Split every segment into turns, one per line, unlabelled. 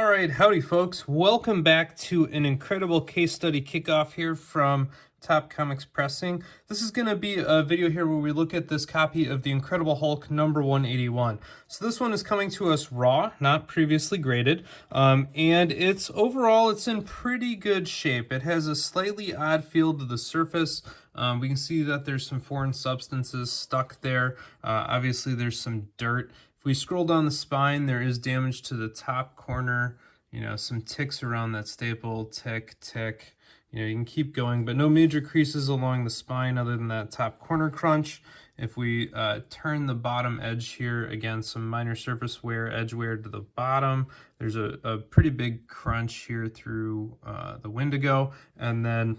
All right, howdy folks. Welcome back to an incredible case study kickoff here from Top Comics Pressing. This is going to be a video here where we look at this copy of The Incredible Hulk number 181. So this one is coming to us raw, not previously graded, and it's overall it's in pretty good shape. It has a slightly odd feel to the surface. We can see that there's some foreign substances stuck there. Obviously there's some dirt. If we scroll down the spine, there is damage to the top corner, some ticks around that staple, tick, tick. You can keep going, but no major creases along the spine other than that top corner crunch. If we turn the bottom edge here, again, some minor surface wear, edge wear to the bottom. There's a pretty big crunch here through the Wendigo, and then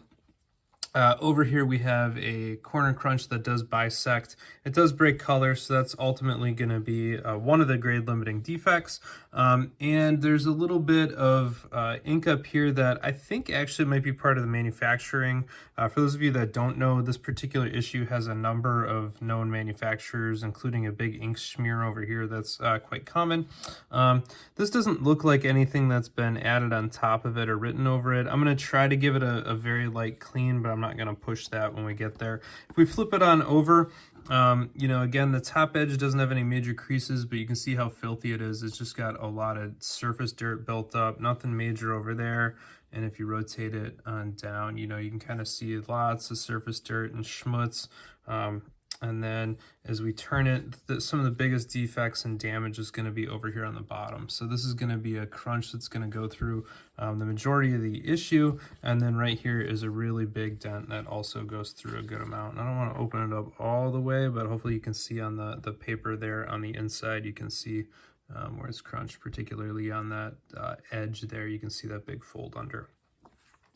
over here we have a corner crunch that does bisect. It does break color, so that's ultimately going to be one of the grade limiting defects. And there's a little bit of ink up here that I think actually might be part of the manufacturing. For those of you that don't know, this particular issue has a number of known manufacturers, including a big ink smear over here that's quite common. This doesn't look like anything that's been added on top of it or written over it. I'm going to try to give it a very light clean, but I'm not going to push that when we get there. If we flip it on over, again, the top edge doesn't have any major creases, but you can see how filthy it is. It's just got a lot of surface dirt built up, nothing major over there. And if you rotate it on down, you can kind of see lots of surface dirt and schmutz. And then as we turn it, some of the biggest defects and damage is going to be over here on the bottom. So this is going to be a crunch that's going to go through the majority of the issue. And then right here is a really big dent that also goes through a good amount. And I don't want to open it up all the way, but hopefully you can see on the paper there on the inside, you can see where it's crunched, particularly on that edge there. You can see that big fold under.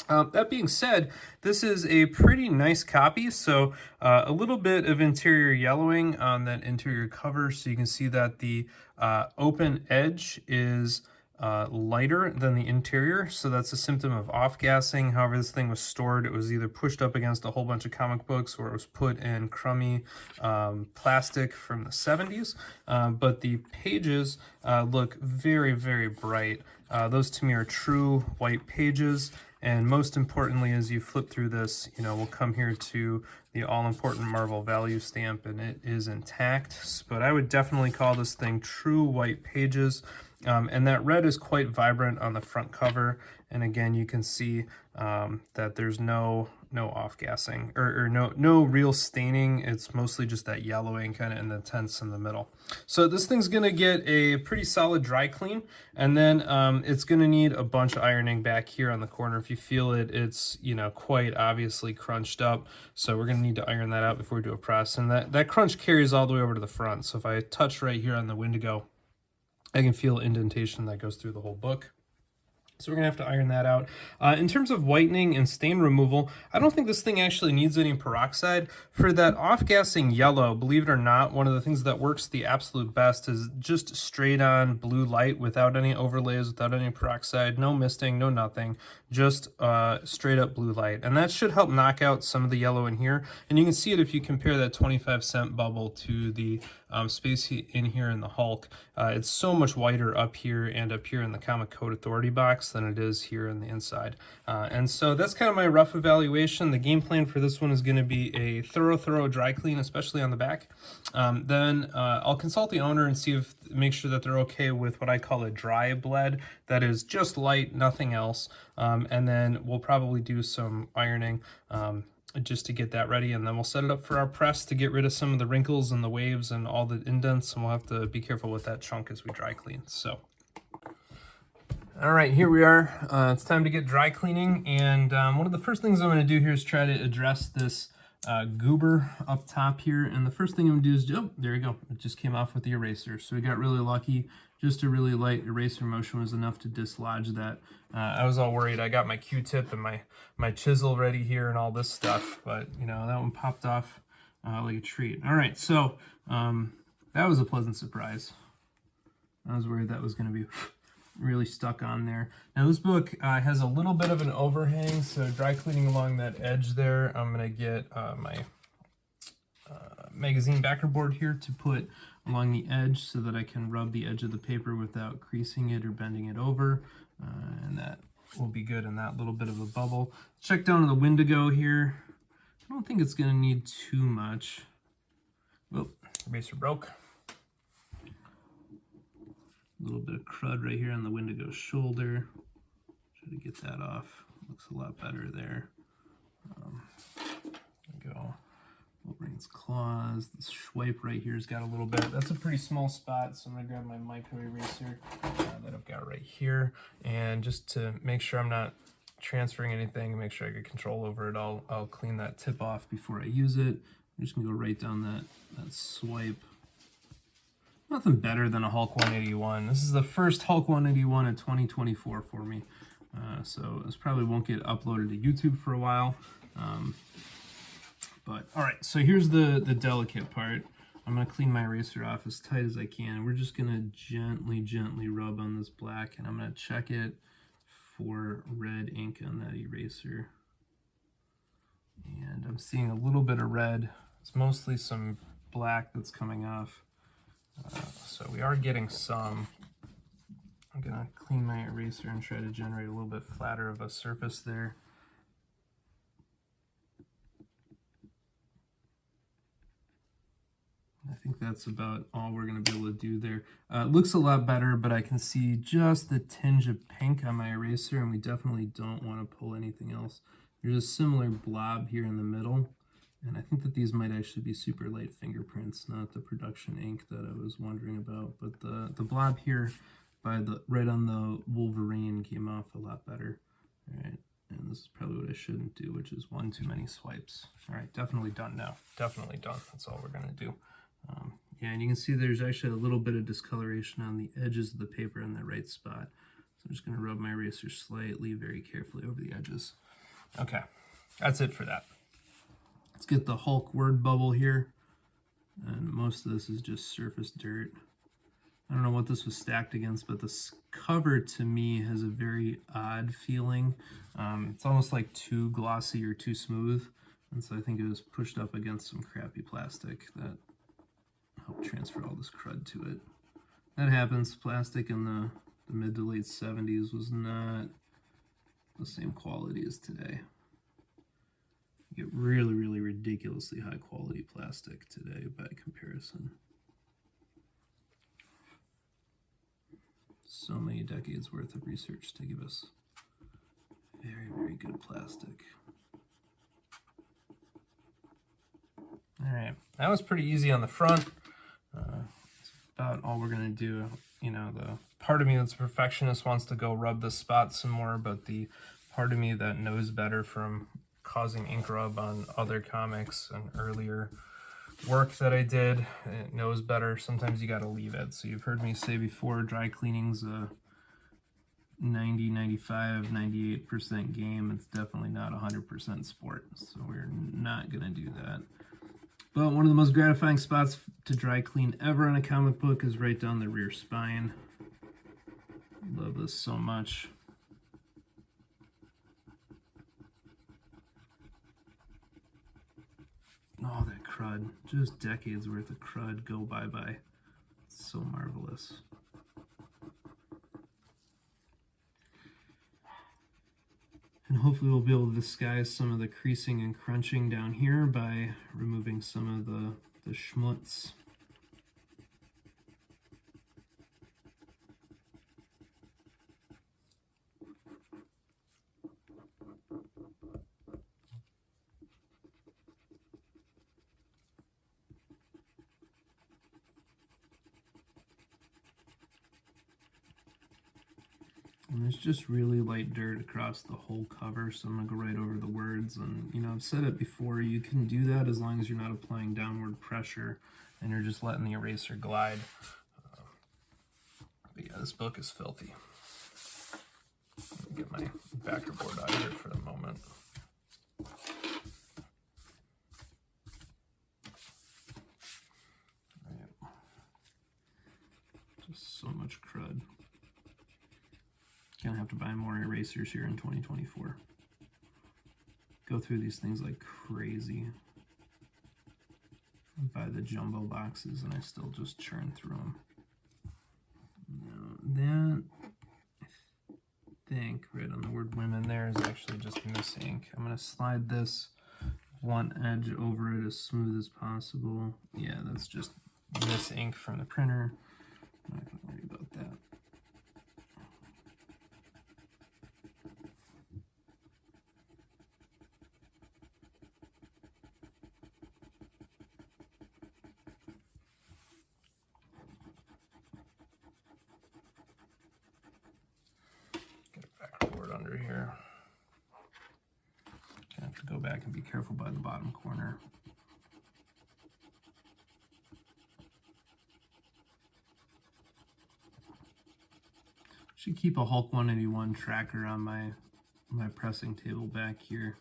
That being said, this is a pretty nice copy, so a little bit of interior yellowing on that interior cover, so you can see that the open edge is lighter than the interior, so that's a symptom of off-gassing. However, this thing was stored, it was either pushed up against a whole bunch of comic books or it was put in crummy plastic from the 70s, but the pages look very, very bright. Those to me are true white pages. And most importantly, as you flip through this, we'll come here to the all-important Marvel value stamp, and it is intact. But I would definitely call this thing true white pages. And that red is quite vibrant on the front cover. And again, you can see that there's no off-gassing or no real staining. It's mostly just that yellowing kind of in the tints in the middle. So this thing's going to get a pretty solid dry clean, and then it's going to need a bunch of ironing back here on the corner. If you feel it, it's quite obviously crunched up. So we're going to need to iron that out before we do a press. And that crunch carries all the way over to the front. So if I touch right here on the Wendigo, I can feel indentation that goes through the whole book. So we're going to have to iron that out. In terms of whitening and stain removal, I don't think this thing actually needs any peroxide. For that off-gassing yellow, believe it or not, one of the things that works the absolute best is just straight on blue light without any overlays, without any peroxide, no misting, no nothing, just straight up blue light. And that should help knock out some of the yellow in here. And you can see it if you compare that 25-cent bubble to the space in here in the Hulk. It's so much whiter up here and up here in the Comic Code Authority box than it is here in the inside. And so that's kind of my rough evaluation. The game plan for this one is going to be a thorough dry clean, especially on the back. Then I'll consult the owner and make sure that they're okay with what I call a dry bled. That is just light, nothing else. And then we'll probably do some ironing just to get that ready, and then we'll set it up for our press to get rid of some of the wrinkles and the waves and all the indents, and we'll have to be careful with that chunk as we dry clean. So all right, here we are. It's time to get dry cleaning, and one of the first things I'm going to do here is try to address this goober up top here. And the first thing I'm going to do is, oh, there we go. It just came off with the eraser. So we got really lucky. Just a really light eraser motion was enough to dislodge that. I was all worried. I got my Q-tip and my chisel ready here and all this stuff, but that one popped off like a treat. All right, so that was a pleasant surprise. I was worried that was going to be really stuck on there. Now this book has a little bit of an overhang, so dry cleaning along that edge there, I'm going to get my magazine backer board here to put along the edge so that I can rub the edge of the paper without creasing it or bending it over. And that will be good in that little bit of a bubble. Check down on the Wendigo here. I don't think it's going to need too much. Oh, eraser broke. A little bit of crud right here on the Wendigo shoulder. Try to get that off. Looks a lot better there. There we go. Wolverine's claws. This swipe right here has got a little bit. That's a pretty small spot, so I'm going to grab my micro eraser that I've got right here. And just to make sure I'm not transferring anything and make sure I get control over it, I'll clean that tip off before I use it. I'm just going to go right down that swipe. Nothing better than a Hulk 181. This is the first Hulk 181 in 2024 for me. So this probably won't get uploaded to YouTube for a while. But all right, so here's the delicate part. I'm gonna clean my eraser off as tight as I can. We're just gonna gently rub on this black, and I'm gonna check it for red ink on that eraser. And I'm seeing a little bit of red. It's mostly some black that's coming off. So we are getting some. I'm gonna clean my eraser and try to generate a little bit flatter of a surface there. I think that's about all we're gonna be able to do there. It looks a lot better, but I can see just the tinge of pink on my eraser, and we definitely don't want to pull anything else. There's a similar blob here in the middle. And I think that these might actually be super light fingerprints, not the production ink that I was wondering about. But the blob here by right on the Wolverine came off a lot better. All right, and this is probably what I shouldn't do, which is one too many swipes. All right, definitely done now. Definitely done. That's all we're gonna do. Yeah, and you can see there's actually a little bit of discoloration on the edges of the paper in the right spot. So I'm just gonna rub my eraser slightly, very carefully over the edges. Okay, that's it for that. Let's get the Hulk word bubble here. And most of this is just surface dirt. I don't know what this was stacked against, but this cover to me has a very odd feeling. It's almost like too glossy or too smooth. And so I think it was pushed up against some crappy plastic that helped transfer all this crud to it. That happens. Plastic in the mid to late 70s was not the same quality as today. You get really ridiculously high quality plastic today by comparison. So many decades worth of research to give us very good plastic. All right, that was pretty easy on the front. That's about all we're gonna do. You know, the part of me that's a perfectionist wants to go rub this spot some more, but the part of me that knows better from causing ink rub on other comics and earlier work that I did, it knows better. Sometimes you got to leave it. So you've heard me say before, dry cleaning's a 90, 95, 98% game. It's definitely not 100% sport. So we're not going to do that. But one of the most gratifying spots to dry clean ever on a comic book is right down the rear spine. Love this so much. Oh, that crud. Just decades worth of crud go bye-bye. It's so marvelous. And hopefully we'll be able to disguise some of the creasing and crunching down here by removing some of the schmutz. And there's just really light dirt across the whole cover, so I'm going to go right over the words. And, you know, I've said it before, you can do that as long as you're not applying downward pressure and you're just letting the eraser glide. But yeah, this book is filthy. Let me get my backer board out here for the moment. Right. Just so much crud. Gonna have to buy more erasers here in 2024. Go through these things like crazy. buy the jumbo boxes and I still just churn through them. Now that, I think, right on the word women there is actually just miss ink. I'm going to slide this blunt edge over it as smooth as possible. Yeah, that's just miss ink from the printer. I'm not going to worry about that. Get a backboard under here. I have to go back and be careful by the bottom corner. Should keep a Hulk 181 tracker on my pressing table back here.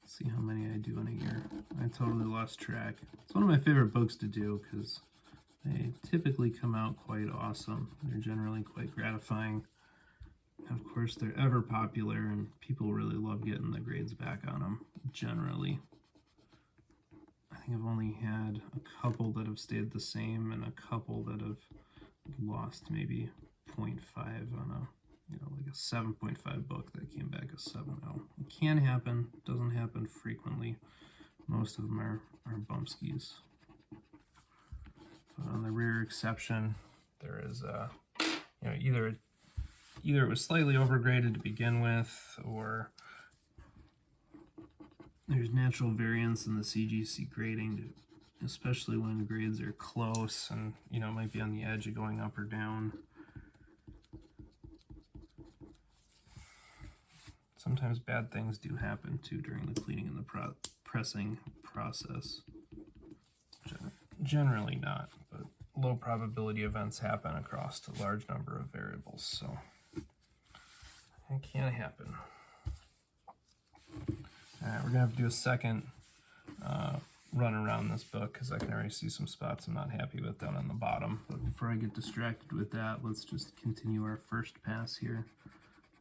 See how many I do in a year. I totally lost track. It's one of my favorite books to do because they typically come out quite awesome. They're generally quite gratifying. And of course, they're ever popular, and people really love getting the grades back on them, generally. I think I've only had a couple that have stayed the same and a couple that have lost maybe 0.5 on a, like a 7.5 book that came back a 7.0. It can happen, doesn't happen frequently. Most of them are bumpskis. But on the rare exception, there is either it was slightly overgraded to begin with, or there's natural variance in the CGC grading, especially when grades are close and might be on the edge of going up or down. Sometimes bad things do happen too during the cleaning and the pressing process. Generally not, but low probability events happen across a large number of variables, so it can happen. Alright, we're going to have to do a second run around this book because I can already see some spots I'm not happy with down on the bottom. But before I get distracted with that, let's just continue our first pass here,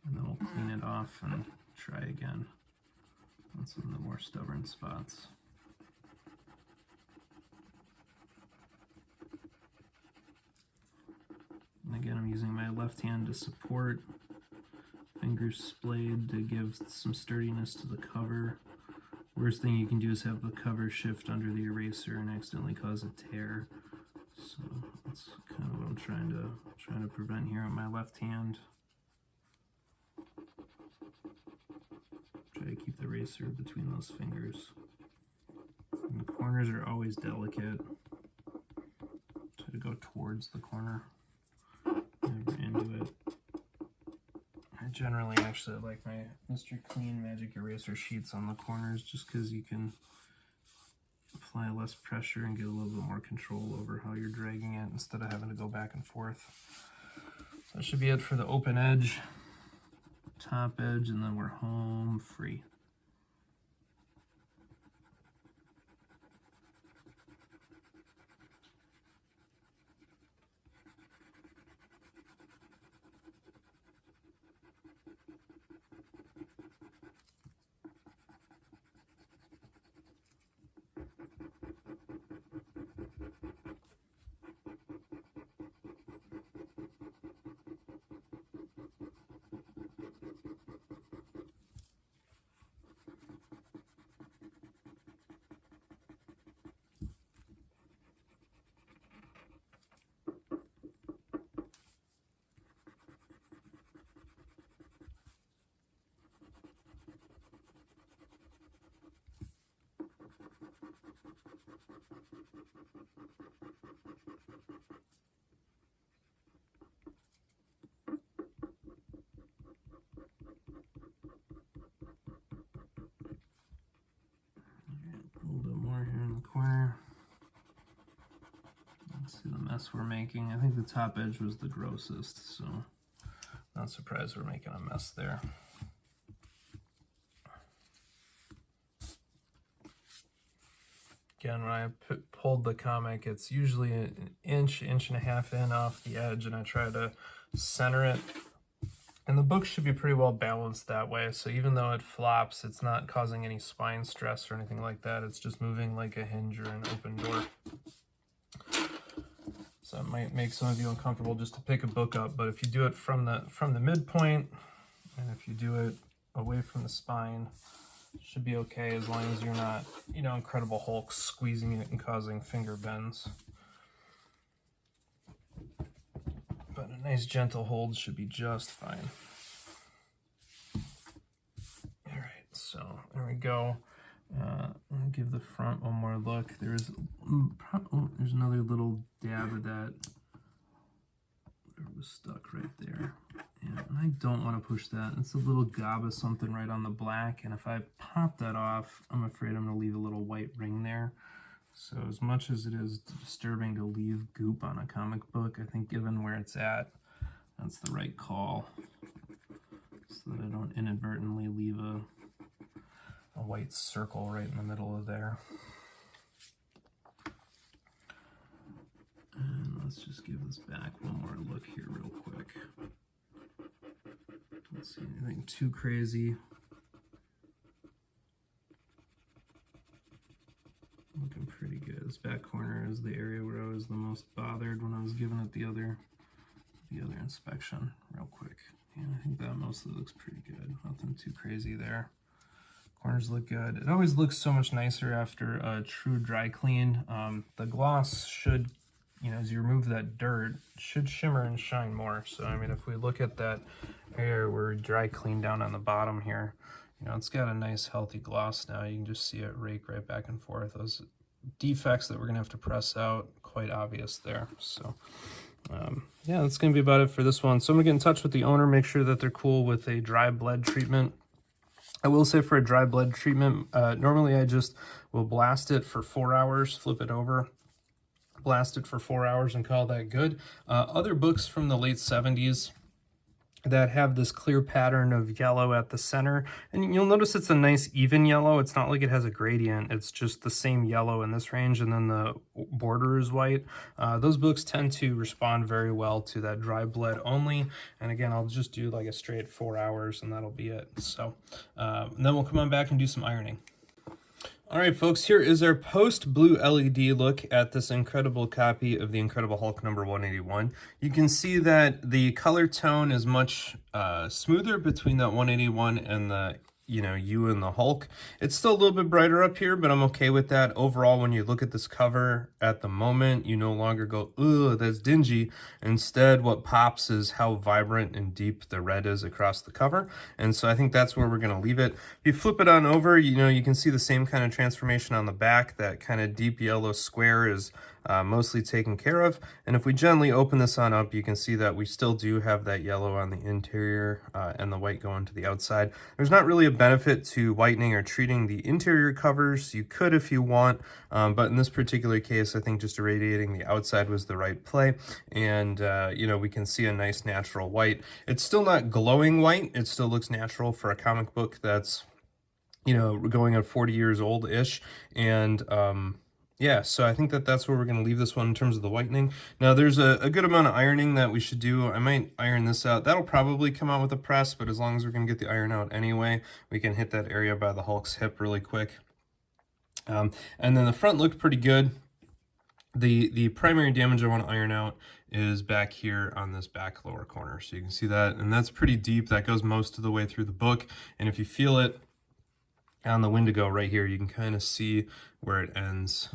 and then we'll clean it off and try again on some of the more stubborn spots. And again, I'm using my left hand to support, fingers splayed to give some sturdiness to the cover. Worst thing you can do is have the cover shift under the eraser and accidentally cause a tear. So that's kind of what I'm trying to prevent here on my left hand. Try to keep the eraser between those fingers. And the corners are always delicate. Try to go towards the corner, never into it. I generally actually like my Mr. Clean Magic Eraser sheets on the corners just because you can apply less pressure and get a little bit more control over how you're dragging it instead of having to go back and forth. So that should be it for the open edge, top edge, and then we're home free. See the mess we're making. I think the top edge was the grossest, so not surprised we're making a mess there. Again, when I pulled the comic, it's usually an inch and a half in off the edge, and I try to center it And the book should be pretty well balanced that way. So even though it flops, it's not causing any spine stress or anything like that. It's just moving like a hinge or an open door. So it might make some of you uncomfortable just to pick a book up, but if you do it from the midpoint, and if you do it away from the spine, it should be okay, as long as you're not, you know, Incredible Hulk squeezing it and causing finger bends. But a nice gentle hold should be just fine. All right, so there we go. I'll give the front one more look. There's another little dab of that. It was stuck right there. Yeah, and I don't want to push that. It's a little gob of something right on the black, and if I pop that off, I'm afraid I'm going to leave a little white ring there. So as much as it is disturbing to leave goop on a comic book, I think given where it's at, that's the right call, so that I don't inadvertently leave a white circle right in the middle of there. And let's just give this back one more look here real quick. Don't see anything too crazy. Looking pretty good. This back corner is the area where I was the most bothered when I was giving it the other inspection real quick. Yeah, I think that mostly looks pretty good. Nothing too crazy there. Corners look good. It always looks so much nicer after a true dry clean. The gloss should, you know, as you remove that dirt, should shimmer and shine more. So, I mean, if we look at that area where we dry clean down on the bottom here, you know, it's got a nice healthy gloss now. You can just see it rake right back and forth. Those defects that we're gonna have to press out, quite obvious there. So, yeah, that's gonna be about it for this one. So I'm gonna get in touch with the owner, make sure that they're cool with a dry bled treatment. I will say for a dry bled treatment, normally I just will blast it for 4 hours, flip it over, blast it for 4 hours and call that good. Other books from the late 70s that have this clear pattern of yellow at the center, and you'll notice it's a nice even yellow. It's not like it has a gradient, it's just the same yellow in this range, and then the border is white. Those books tend to respond very well to that dry bled only, and again, I'll just do like a straight 4 hours and that'll be it. So then we'll come on back and do some ironing. All right, folks, here is our post-blue LED look at this incredible copy of the Incredible Hulk number 181. You can see that the color tone is much smoother between that 181 and the, you know, you and the Hulk. It's still a little bit brighter up here, but I'm okay with that. Overall, when you look at this cover at the moment, you no longer go, ugh, that's dingy. Instead, what pops is how vibrant and deep the red is across the cover. And so I think that's where we're going to leave it. If you flip it on over, you know, you can see the same kind of transformation on the back. That kind of deep yellow square is mostly taken care of. And if we gently open this on up, you can see that we still do have that yellow on the interior and the white going to the outside. There's not really a benefit to whitening or treating the interior covers. You could if you want, but in this particular case, I think just irradiating the outside was the right play. And, you know, we can see a nice natural white. It's still not glowing white. It still looks natural for a comic book that's, you know, going on 40 years old-ish. And, yeah, so I think that that's where we're going to leave this one in terms of the whitening. Now, there's a good amount of ironing that we should do. I might iron this out. That'll probably come out with a press, but as long as we're going to get the iron out anyway, we can hit that area by the Hulk's hip really quick. And then the front looked pretty good. The primary damage I want to iron out is back here on this back lower corner. So you can see that, and that's pretty deep. That goes most of the way through the book. And if you feel it on the Wendigo right here, you can kind of see where it ends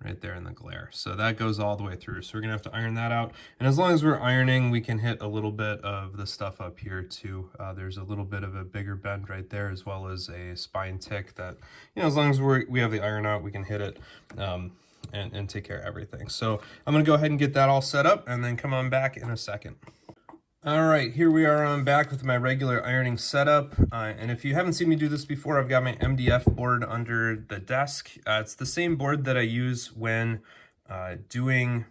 right there in the glare. So that goes all the way through. So we're gonna have to iron that out. And as long as we're ironing, we can hit a little bit of the stuff up here too. There's a little bit of a bigger bend right there, as well as a spine tick that, you know, as long as we have the iron out, we can hit it and take care of everything. So I'm gonna go ahead and get that all set up and then come on back in a second. All right, here we are. I'm back with my regular ironing setup. And if you haven't seen me do this before, I've got my MDF board under the desk. It's the same board that I use when doing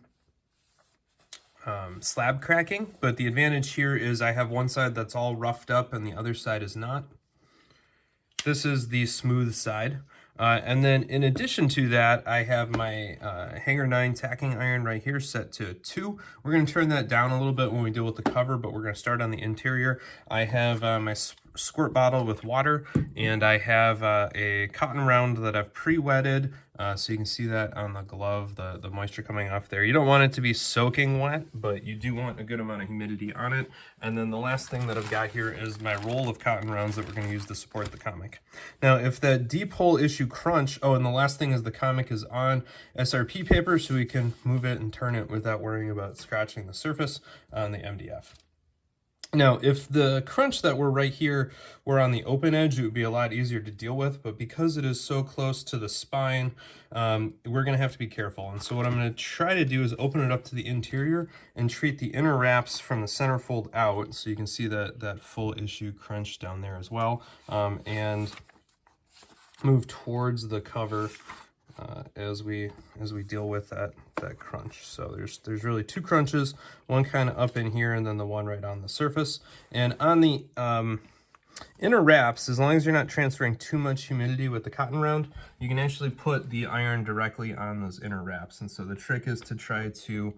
slab cracking, but the advantage here is I have one side that's all roughed up and the other side is not. This is the smooth side. And then in addition to that, I have my Hanger 9 tacking iron right here set to 2. We're going to turn that down a little bit when we deal with the cover, but we're going to start on the interior. I have my squirt bottle with water, and I have a cotton round that I've pre-wetted, so you can see that on the glove, the moisture coming off there. You don't want it to be soaking wet, but you do want a good amount of humidity on it. And then the last thing that I've got here is my roll of cotton rounds that we're going to use to support the comic. Now, if that deep hole issue crunch, oh, and the last thing is the comic is on SRP paper, so we can move it and turn it without worrying about scratching the surface on the MDF. Now, if the crunch that we're right here were on the open edge, it would be a lot easier to deal with, but because it is so close to the spine, we're gonna have to be careful. And so what I'm gonna try to do is open it up to the interior and treat the inner wraps from the centerfold out, so you can see that full issue crunch down there as well, and move towards the cover as we deal with that crunch. So there's really 2 crunches, one kind of up in here and then the one right on the surface. And on the inner wraps, as long as you're not transferring too much humidity with the cotton round, you can actually put the iron directly on those inner wraps. And so the trick is to try to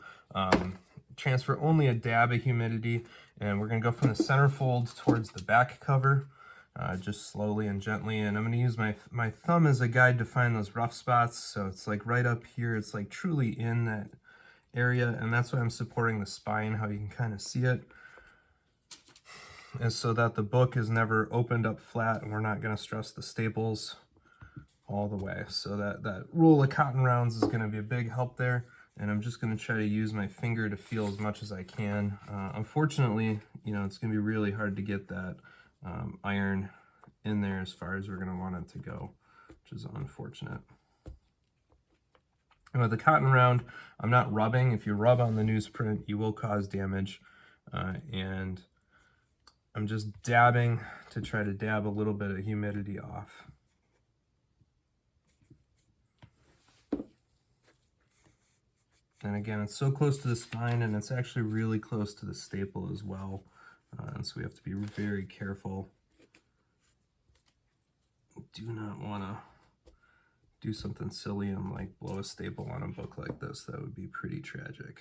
transfer only a dab of humidity, and we're going to go from the centerfold towards the back cover. Just slowly and gently, and I'm going to use my thumb as a guide to find those rough spots. So it's like right up here, it's like truly in that area, and that's why I'm supporting the spine, how you can kind of see it, and so that the book is never opened up flat, and we're not going to stress the staples all the way. So that roll of cotton rounds is going to be a big help there, and I'm just going to try to use my finger to feel as much as I can. Unfortunately, you know, it's going to be really hard to get that iron in there as far as we're going to want it to go, which is unfortunate. And with the cotton round, I'm not rubbing. If you rub on the newsprint, you will cause damage, and I'm just dabbing to try to dab a little bit of humidity off. And again, it's so close to the spine, and it's actually really close to the staple as well. And so we have to be very careful. Do not want to do something silly and like blow a staple on a book like this. That would be pretty tragic.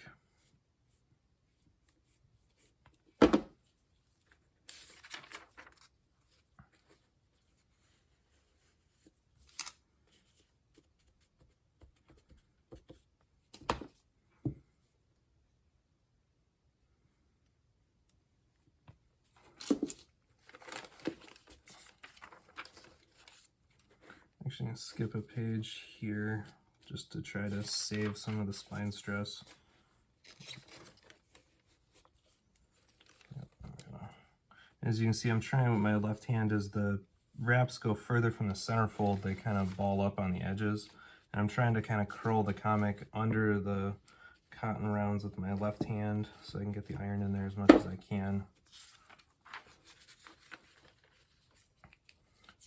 Actually, I'm going to skip a page here just to try to save some of the spine stress. As you can see, I'm trying with my left hand as the wraps go further from the centerfold, they kind of ball up on the edges. And I'm trying to kind of curl the comic under the cotton rounds with my left hand so I can get the iron in there as much as I can.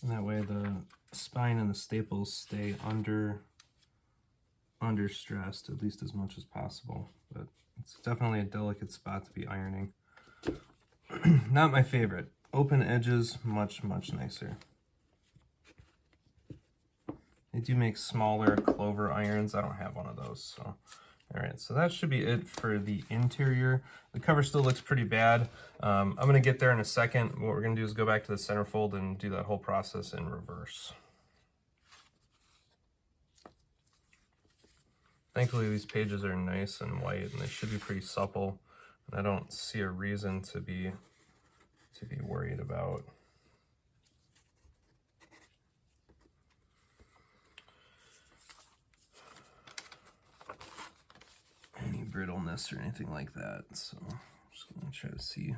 And that way the spine and the staples stay under stressed at least as much as possible. But it's definitely a delicate spot to be ironing. Not my favorite. Open edges, much nicer. They do make smaller clover irons. I don't have one of those, so. All right, so that should be it for the interior. The cover still looks pretty bad. I'm gonna get there in a second. What we're gonna do is go back to the centerfold and do that whole process in reverse. Thankfully, these pages are nice and white, and they should be pretty supple. And I don't see a reason to be worried about. Any brittleness or anything like that. So I'm just gonna try to see.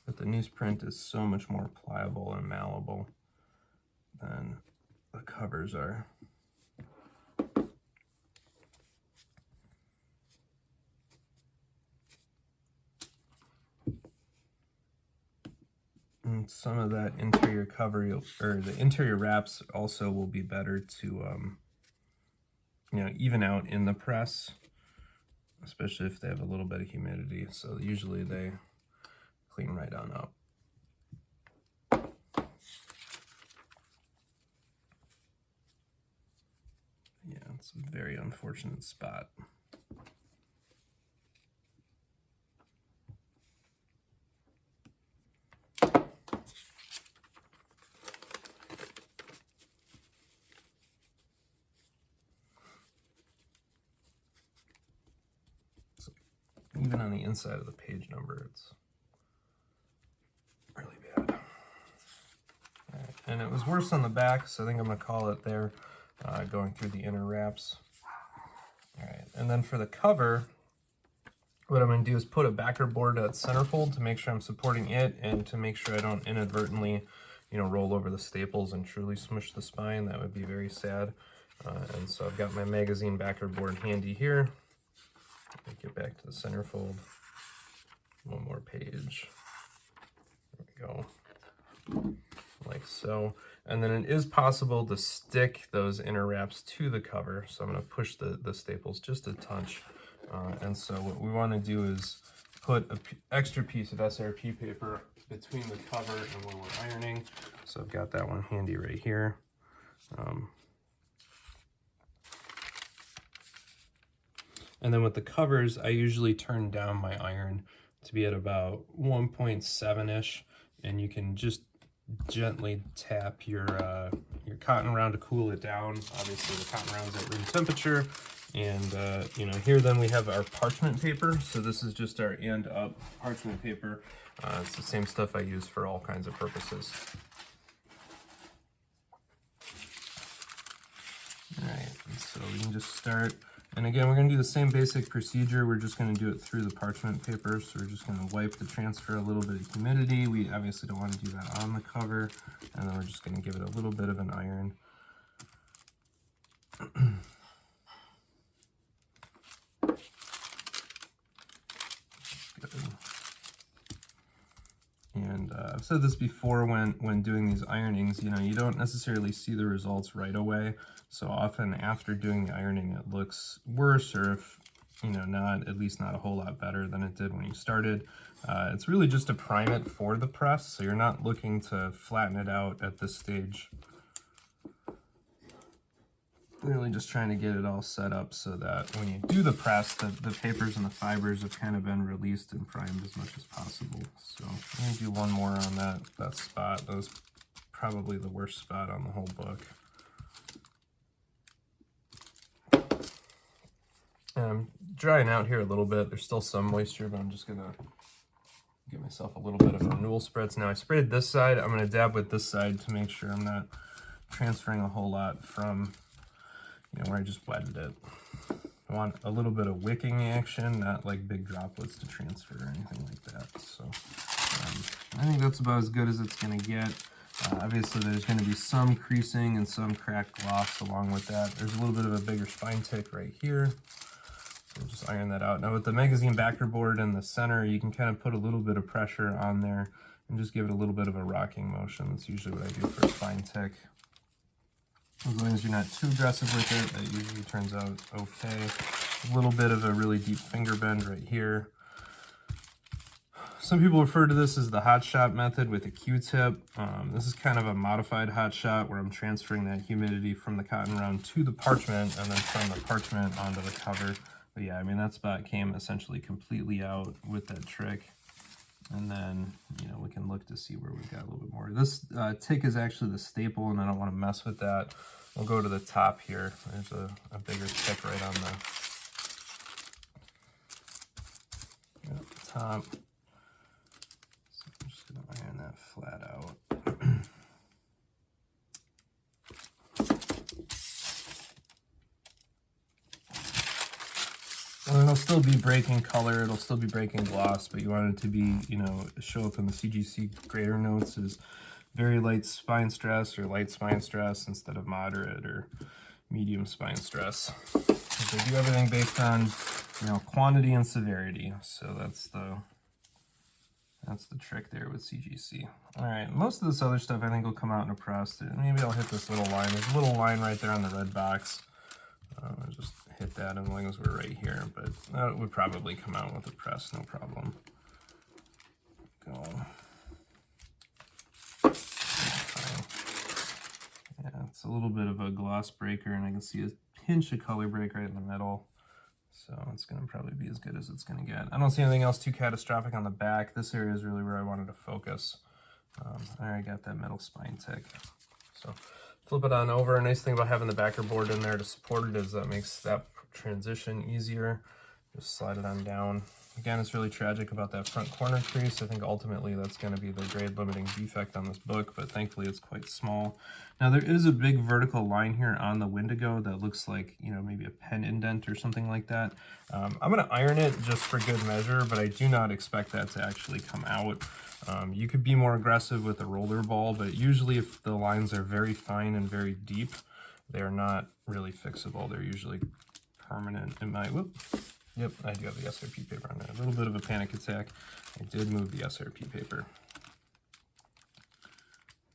But the newsprint is so much more pliable and malleable than the covers are. And some of that interior cover, or the interior wraps, also will be better to, you know, even out in the press, especially if they have a little bit of humidity. So usually they clean right on up. It's a very unfortunate spot. So even on the inside of the page number, it's really bad. All right. And it was worse on the back, so I think I'm going to call it there, going through the inner wraps. All right, and then for the cover, what I'm going to do is put a backer board at centerfold to make sure I'm supporting it and to make sure I don't inadvertently, roll over the staples and truly smush the spine. That would be very sad. And so I've got my magazine backer board handy here. Let me get back to the centerfold. One more page. There we go. Like so. And then it is possible to stick those inner wraps to the cover. So I'm going to push the staples just a touch. And so what we want to do is put an extra piece of SRP paper between the cover and when we're ironing. So I've got that one handy right here. And then with the covers, I usually turn down my iron to be at about 1.7-ish, and you can just gently tap your cotton round to cool it down. Obviously the cotton round's at room temperature, and here then we have our parchment paper. So this is just our end up parchment paper. It's the same stuff I use for all kinds of purposes. All right, and so we can just start. And again, we're going to do the same basic procedure. We're just going to do it through the parchment paper. So we're just going to wipe the transfer a little bit of humidity. We obviously don't want to do that on the cover. And then we're just going to give it a little bit of an iron. And I've said this before when doing these ironings, you don't necessarily see the results right away. So often after doing the ironing, it looks worse, or if, not, at least not a whole lot better than it did when you started. It's really just to prime it for the press. So you're not looking to flatten it out at this stage. Really just trying to get it all set up so that when you do the press, the papers and the fibers have kind of been released and primed as much as possible. So I'm going to do one more on that spot. That was probably the worst spot on the whole book. And I'm drying out here a little bit. There's still some moisture, but I'm just going to give myself a little bit of renewal spritz. Now I sprayed this side. I'm going to dab with this side to make sure I'm not transferring a whole lot from where I just wetted it. I want a little bit of wicking action, not like big droplets to transfer or anything like that. So I think that's about as good as it's going to get. Obviously there's going to be some creasing and some cracked gloss along with that. There's a little bit of a bigger spine tick right here. So we'll just iron that out. Now with the magazine backer board in the center, you can kind of put a little bit of pressure on there and just give it a little bit of a rocking motion. That's usually what I do for a spine tick. As long as you're not too aggressive with it, that usually turns out okay. A little bit of a really deep finger bend right here. Some people refer to this as the hot shot method with a Q-tip. This is kind of a modified hot shot where I'm transferring that humidity from the cotton round to the parchment and then from the parchment onto the cover. But yeah, I mean, that spot came essentially completely out with that trick. And then, we can look to see where we've got a little bit more. This tick is actually the staple, and I don't want to mess with that. We'll go to the top here. There's a bigger tick right on the top. So I'm just going to iron that flat out. And it'll still be breaking color, it'll still be breaking gloss, but you want it to be, show up in the CGC grader notes as very light spine stress or light spine stress instead of moderate or medium spine stress. They do everything based on, quantity and severity. So that's the trick there with CGC. All right, most of this other stuff I think will come out in a press. Maybe I'll hit this little line. There's a little line right there on the red box. I'll just hit that as long as we're right here, but that would probably come out with a press, no problem. Go. Yeah, it's a little bit of a gloss breaker, and I can see a pinch of color break right in the middle. So it's going to probably be as good as it's going to get. I don't see anything else too catastrophic on the back. This area is really where I wanted to focus. I already got that metal spine tick. So flip it on over. A nice thing about having the backer board in there to support it is that makes that transition easier. Just slide it on down. Again, it's really tragic about that front corner crease. I think ultimately that's going to be the grade limiting defect on this book, but thankfully it's quite small. Now there is a big vertical line here on the Wendigo that looks like, you know, maybe a pen indent or something like that. I'm going to iron it just for good measure, but I do not expect that to actually come out. You could be more aggressive with a roller ball, but usually if the lines are very fine and very deep, they're not really fixable. They're usually permanent. Yep, I do have the SRP paper on there. A little bit of a panic attack. I did move the SRP paper.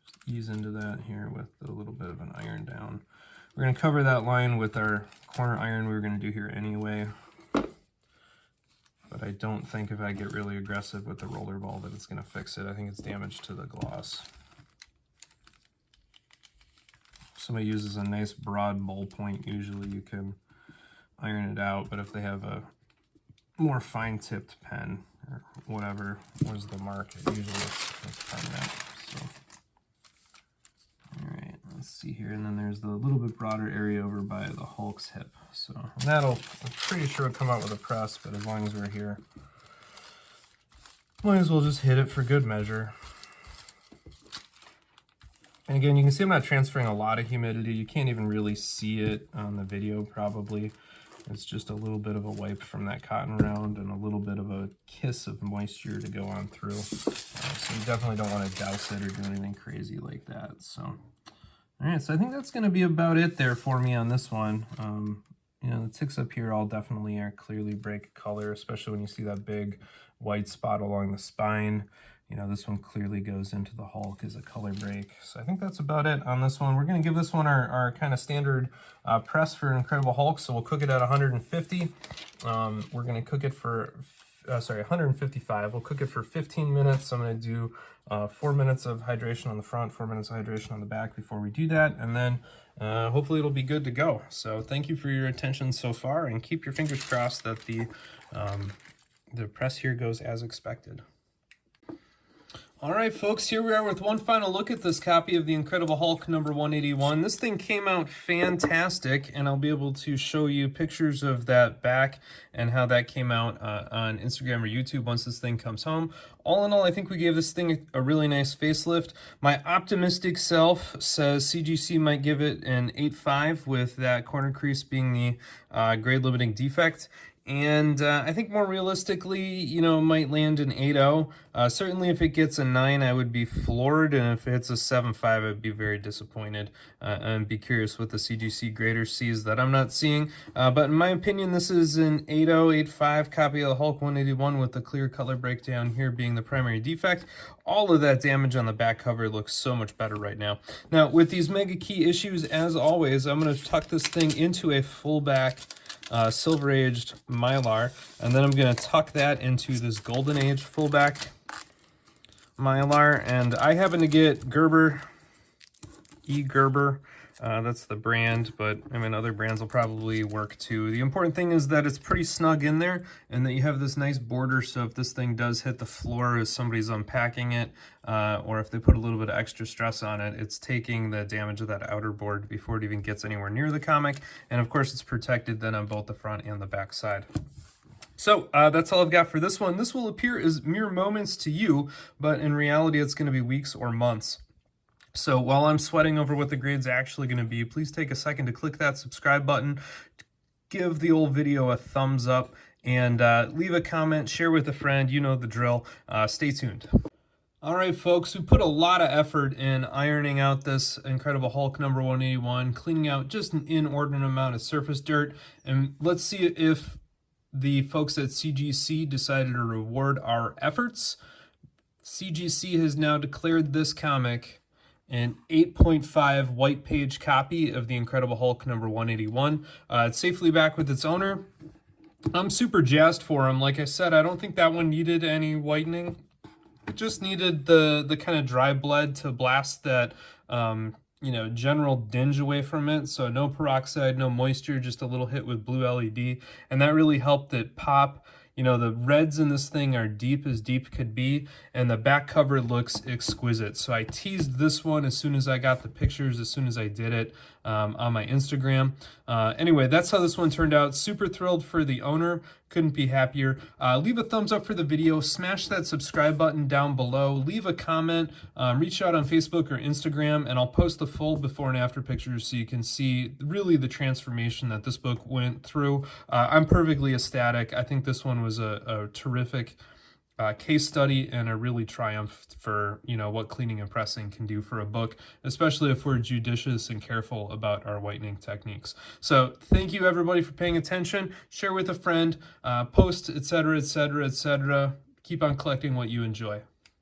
Just ease into that here with a little bit of an iron down. We're going to cover that line with our corner iron we were going to do here anyway. But I don't think if I get really aggressive with the roller ball that it's going to fix it. I think it's damage to the gloss. If somebody uses a nice broad ballpoint, usually you can iron it out, but if they have a more fine-tipped pen or whatever was the mark, usually it's permanent. So, all right, let's see here, and then there's the little bit broader area over by the Hulk's hip. So I'm pretty sure it'll come out with a press, but as long as we're here, might as well just hit it for good measure. And again, you can see I'm not transferring a lot of humidity. You can't even really see it on the video probably. It's just a little bit of a wipe from that cotton round and a little bit of a kiss of moisture to go on through. So you definitely don't want to douse it or do anything crazy like that. So, all right, so I think that's going to be about it there for me on this one. You know, the ticks up here all definitely are clearly break color, especially when you see that big white spot along the spine. You know, this one clearly goes into the Hulk as a color break. So I think that's about it on this one. We're going to give this one our kind of standard press for Incredible Hulk. So we'll cook it at 150. We're going to cook it for, 155. We'll cook it for 15 minutes. I'm going to do 4 minutes of hydration on the front, 4 minutes of hydration on the back before we do that. And then hopefully it'll be good to go. So thank you for your attention so far, and keep your fingers crossed that the press here goes as expected. All right, folks, here we are with one final look at this copy of the Incredible Hulk number 181. This thing came out fantastic, and I'll be able to show you pictures of that back and how that came out on Instagram or YouTube once this thing comes home. All in all, I think we gave this thing a really nice facelift. My optimistic self says CGC might give it an 8.5 with that corner crease being the grade limiting defect. And I think more realistically, you know, it might land an 8.0. Certainly if it gets a 9, I would be floored. And if it hits a 7.5, I'd be very disappointed and be curious what the CGC grader sees that I'm not seeing. But in my opinion, this is an 8.0, 8.5 copy of the Hulk 181 with the clear color breakdown here being the primary defect. All of that damage on the back cover looks so much better right now. Now, with these mega key issues, as always, I'm going to tuck this thing into a full back Silver Aged Mylar, and then I'm going to tuck that into this Golden Age fullback Mylar, and I happen to get Gerber, Gerber. That's the brand, but I mean other brands will probably work too. The important thing is that it's pretty snug in there and that you have this nice border, so if this thing does hit the floor as somebody's unpacking it, or if they put a little bit of extra stress on it, it's taking the damage of that outer board before it even gets anywhere near the comic. And of course it's protected then on both the front and the back side. So that's all I've got for this one. This will appear as mere moments to you, but in reality it's going to be weeks or months. So while I'm sweating over what the grade's actually going to be, please take a second to click that subscribe button, give the old video a thumbs up, and leave a comment, share with a friend. You know the drill. Stay tuned. All right, folks, we put a lot of effort in ironing out this Incredible Hulk number 181, cleaning out just an inordinate amount of surface dirt, and let's see if the folks at CGC decided to reward our efforts. CGC has now declared this comic an 8.5 white page copy of the Incredible Hulk number 181. It's safely back with its owner. I'm super jazzed for him. Like I said, I don't think that one needed any whitening. It just needed the kind of dry bled to blast that general dinge away from it. So no peroxide, no moisture, just a little hit with blue LED. And that really helped it pop. The reds in this thing are deep as deep could be, and the back cover looks exquisite. So I teased this one as soon as I got the pictures, as soon as I did it on my Instagram. Anyway, that's how this one turned out. Super thrilled for the owner. Couldn't be happier. Leave a thumbs up for the video. Smash that subscribe button down below. Leave a comment. Reach out on Facebook or Instagram, and I'll post the full before and after pictures so you can see really the transformation that this book went through. I'm perfectly ecstatic. I think this one was a terrific case study and a really triumph for what cleaning and pressing can do for a book, especially if we're judicious and careful about our whitening techniques. So thank you everybody for paying attention. Share with a friend, post, etc., etc., etc. Keep on collecting what you enjoy.